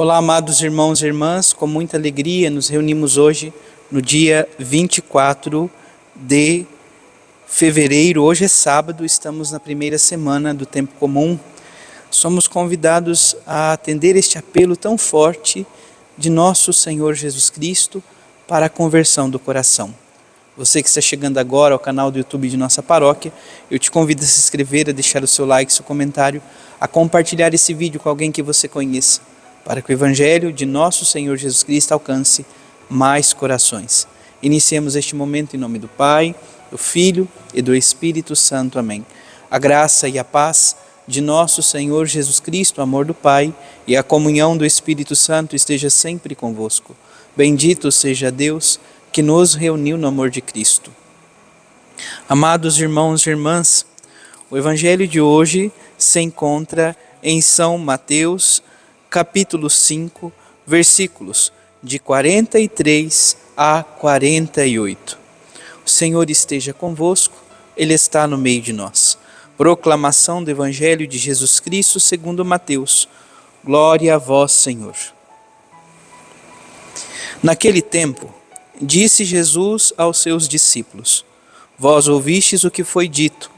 Olá, amados irmãos e irmãs, com muita alegria nos reunimos hoje no dia 24 de fevereiro. Hoje é sábado, estamos na primeira semana do tempo comum. Somos convidados a atender este apelo tão forte de nosso Senhor Jesus Cristo para a conversão do coração. Você que está chegando agora ao canal do YouTube de nossa paróquia, eu te convido a se inscrever, a deixar o seu like, seu comentário, a compartilhar esse vídeo com alguém que você conheça, para que o Evangelho de nosso Senhor Jesus Cristo alcance mais corações. Iniciemos este momento em nome do Pai, do Filho e do Espírito Santo. Amém. A graça e a paz de nosso Senhor Jesus Cristo, o amor do Pai e a comunhão do Espírito Santo esteja sempre convosco. Bendito seja Deus que nos reuniu no amor de Cristo. Amados irmãos e irmãs, o Evangelho de hoje se encontra em São Mateus, capítulo 5, versículos de 43 a 48. O Senhor esteja convosco, Ele está no meio de nós. Proclamação do Evangelho de Jesus Cristo segundo Mateus. Glória a vós, Senhor. Naquele tempo, disse Jesus aos seus discípulos: Vós ouvistes o que foi dito: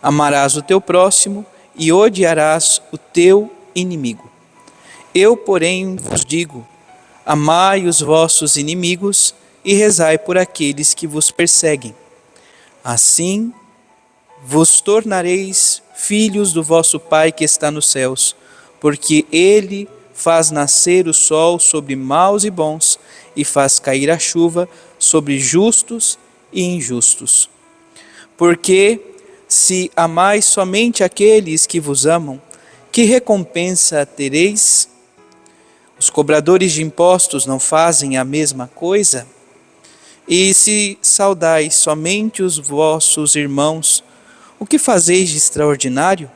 amarás o teu próximo e odiarás o teu inimigo. Eu, porém, vos digo: amai os vossos inimigos e rezai por aqueles que vos perseguem. Assim vos tornareis filhos do vosso Pai que está nos céus, porque Ele faz nascer o sol sobre maus e bons e faz cair a chuva sobre justos e injustos. Porque se amais somente aqueles que vos amam, que recompensa tereis? Os cobradores de impostos não fazem a mesma coisa? E se saudais somente os vossos irmãos, o que fazeis de extraordinário?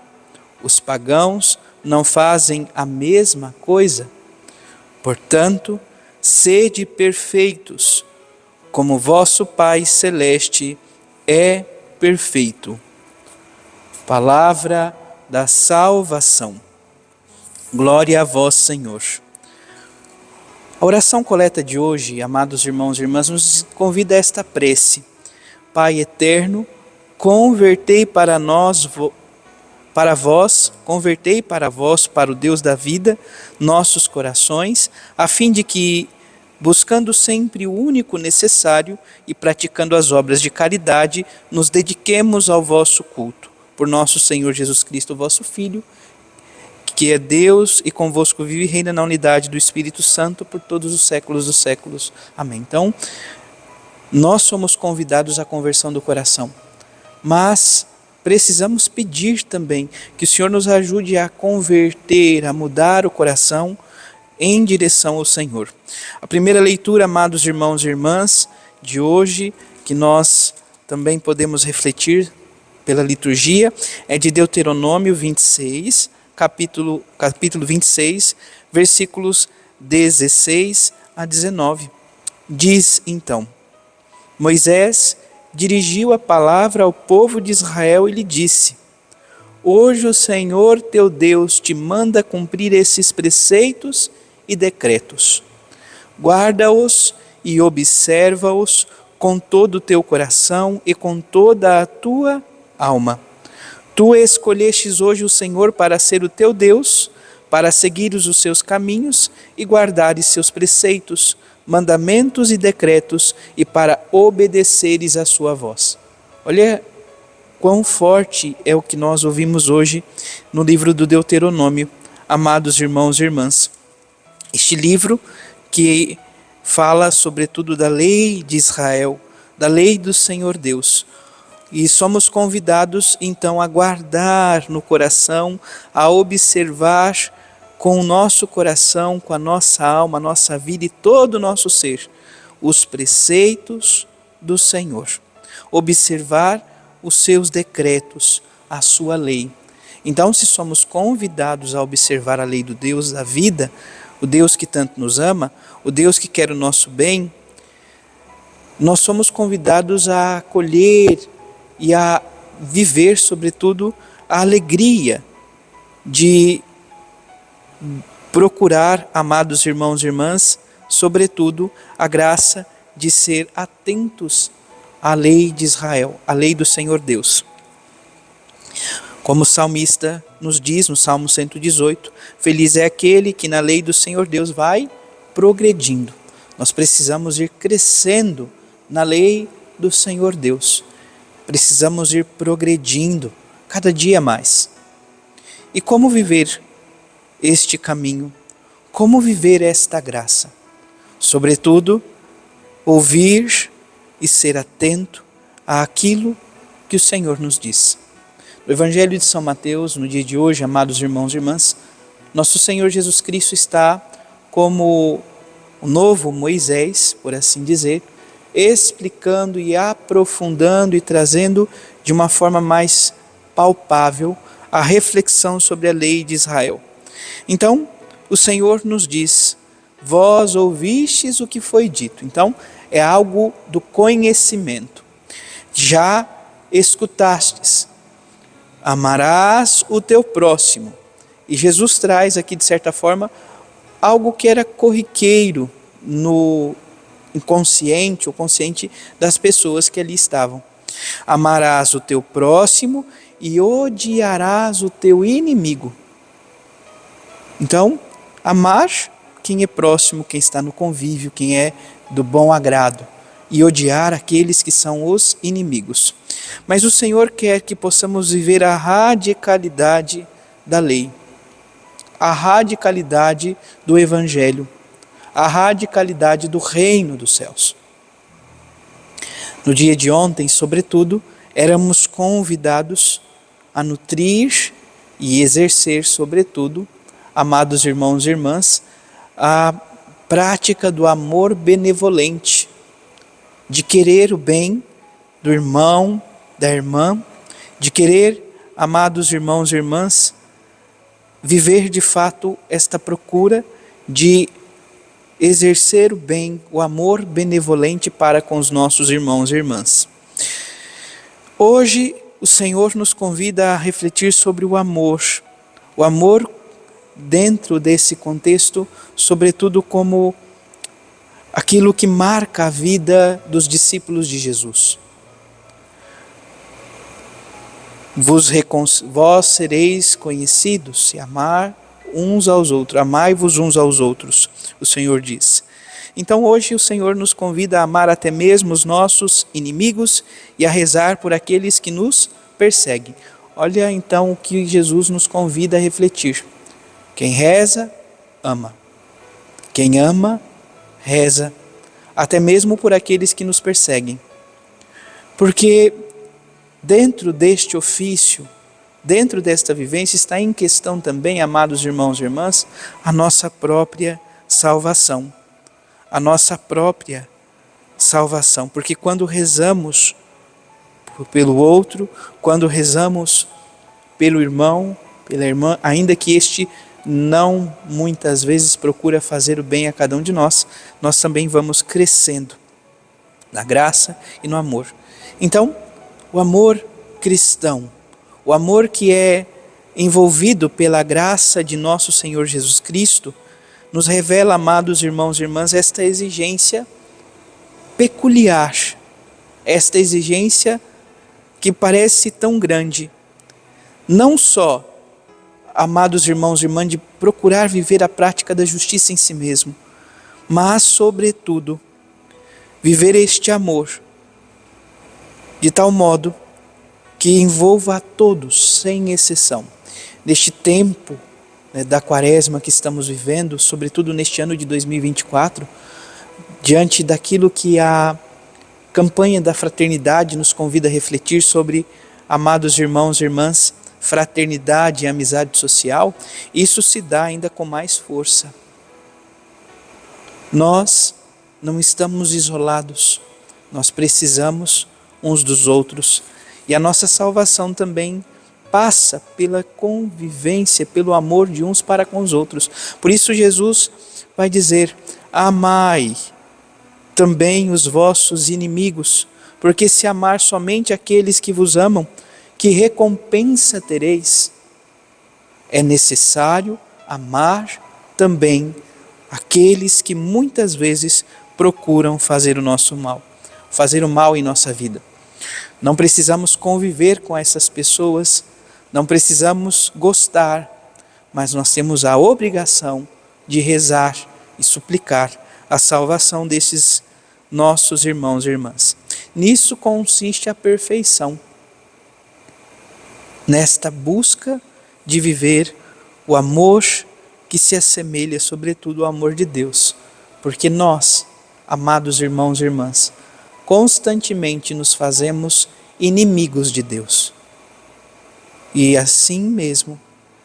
Os pagãos não fazem a mesma coisa? Portanto, sede perfeitos, como vosso Pai Celeste é perfeito. Palavra da salvação. Glória a vós, Senhor. A oração coleta de hoje, amados irmãos e irmãs, nos convida a esta prece. Pai eterno, convertei para vós, para o Deus da vida, nossos corações, a fim de que, buscando sempre o único necessário e praticando as obras de caridade, nos dediquemos ao vosso culto. Por nosso Senhor Jesus Cristo, vosso Filho, que é Deus e convosco vive e reina na unidade do Espírito Santo por todos os séculos dos séculos. Amém. Então, nós somos convidados à conversão do coração, mas precisamos pedir também que o Senhor nos ajude a converter, a mudar o coração em direção ao Senhor. A primeira leitura, amados irmãos e irmãs, de hoje, que nós também podemos refletir pela liturgia, é de Deuteronômio 26, capítulo 26, versículos 16 a 19. Diz então: Moisés dirigiu a palavra ao povo de Israel e lhe disse: Hoje o Senhor teu Deus te manda cumprir esses preceitos e decretos. Guarda-os e observa-os com todo o teu coração e com toda a tua alma. Tu escolhestes hoje o Senhor para ser o teu Deus, para seguires os seus caminhos e guardares seus preceitos, mandamentos e decretos, e para obedeceres a sua voz. Olha quão forte é o que nós ouvimos hoje no livro do Deuteronômio, amados irmãos e irmãs. Este livro que fala sobretudo da lei de Israel, da lei do Senhor Deus. E somos convidados então a guardar no coração, a observar com o nosso coração, com a nossa alma, a nossa vida e todo o nosso ser, os preceitos do Senhor. Observar os seus decretos, a sua lei. Então, se somos convidados a observar a lei do Deus da vida, o Deus que tanto nos ama, o Deus que quer o nosso bem, nós somos convidados a acolher e a viver, sobretudo, a alegria de procurar, amados irmãos e irmãs, sobretudo a graça de ser atentos à lei de Israel, à lei do Senhor Deus. Como o salmista nos diz no Salmo 118, feliz é aquele que na lei do Senhor Deus vai progredindo. Nós precisamos ir crescendo na lei do Senhor Deus. Precisamos ir progredindo cada dia mais. E como viver este caminho? Como viver esta graça? Sobretudo, ouvir e ser atento àquilo que o Senhor nos diz. No Evangelho de São Mateus, no dia de hoje, amados irmãos e irmãs, nosso Senhor Jesus Cristo está como o novo Moisés, por assim dizer, explicando e aprofundando e trazendo de uma forma mais palpável a reflexão sobre a lei de Israel. Então, o Senhor nos diz, vós ouvistes o que foi dito. Então, é algo do conhecimento. Já escutastes, amarás o teu próximo. E Jesus traz aqui, de certa forma, algo que era corriqueiro no inconsciente ou consciente das pessoas que ali estavam. Amarás o teu próximo e odiarás o teu inimigo. Então, amar quem é próximo, quem está no convívio, quem é do bom agrado, e odiar aqueles que são os inimigos. Mas o Senhor quer que possamos viver a radicalidade da lei, a radicalidade do Evangelho, a radicalidade do reino dos céus. No dia de ontem, sobretudo, éramos convidados a nutrir e exercer, sobretudo, amados irmãos e irmãs, a prática do amor benevolente, de querer o bem do irmão, da irmã, de querer, amados irmãos e irmãs, viver de fato esta procura de exercer o bem, o amor benevolente para com os nossos irmãos e irmãs. Hoje o Senhor nos convida a refletir sobre o amor dentro desse contexto, sobretudo como aquilo que marca a vida dos discípulos de Jesus. Vós sereis conhecidos se amar uns aos outros, amai-vos uns aos outros, o Senhor diz. Então hoje o Senhor nos convida a amar até mesmo os nossos inimigos e a rezar por aqueles que nos perseguem. Olha então o que Jesus nos convida a refletir. Quem reza, ama. Quem ama, reza, até mesmo por aqueles que nos perseguem. Porque dentro deste ofício, dentro desta vivência, está em questão também, amados irmãos e irmãs, a nossa própria salvação. A nossa própria salvação. Porque quando rezamos pelo outro, quando rezamos pelo irmão, pela irmã, ainda que este não muitas vezes procura fazer o bem a cada um de nós, nós também vamos crescendo na graça e no amor. Então, o amor cristão, o amor que é envolvido pela graça de nosso Senhor Jesus Cristo, nos revela, amados irmãos e irmãs, esta exigência peculiar, esta exigência que parece tão grande, não só, amados irmãos e irmãs, de procurar viver a prática da justiça em si mesmo, mas, sobretudo, viver este amor de tal modo que envolva a todos, sem exceção. Neste tempo da quaresma que estamos vivendo, sobretudo neste ano de 2024, diante daquilo que a campanha da fraternidade nos convida a refletir sobre, amados irmãos e irmãs, fraternidade e amizade social, isso se dá ainda com mais força. Nós não estamos isolados, nós precisamos uns dos outros, e a nossa salvação também passa pela convivência, pelo amor de uns para com os outros. Por isso Jesus vai dizer, amai também os vossos inimigos, porque se amar somente aqueles que vos amam, que recompensa tereis? É necessário amar também aqueles que muitas vezes procuram fazer o nosso mal, fazer o mal em nossa vida. Não precisamos conviver com essas pessoas, não precisamos gostar, mas nós temos a obrigação de rezar e suplicar a salvação desses nossos irmãos e irmãs. Nisso consiste a perfeição, nesta busca de viver o amor que se assemelha sobretudo ao amor de Deus, porque nós, amados irmãos e irmãs, constantemente nos fazemos inimigos de Deus. E assim mesmo,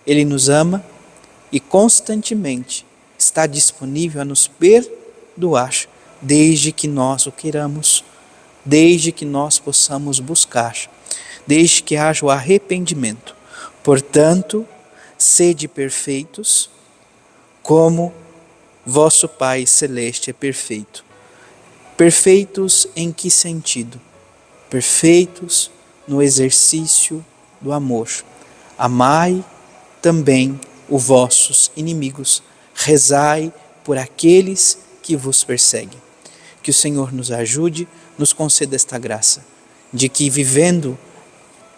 Ele nos ama e constantemente está disponível a nos perdoar, desde que nós o queiramos, desde que nós possamos buscar, desde que haja o arrependimento. Portanto, sede perfeitos, como vosso Pai Celeste é perfeito. Perfeitos em que sentido? Perfeitos no exercício do amor. Amai também os vossos inimigos, rezai por aqueles que vos perseguem. Que o Senhor nos ajude, nos conceda esta graça, de que vivendo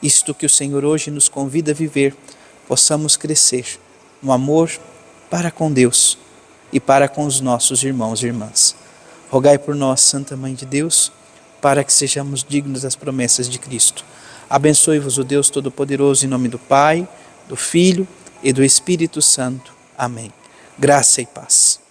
isto que o Senhor hoje nos convida a viver, possamos crescer no amor para com Deus e para com os nossos irmãos e irmãs. Rogai por nós, Santa Mãe de Deus, para que sejamos dignos das promessas de Cristo. Abençoe-vos o Deus Todo-Poderoso, em nome do Pai, do Filho e do Espírito Santo. Amém. Graça e paz.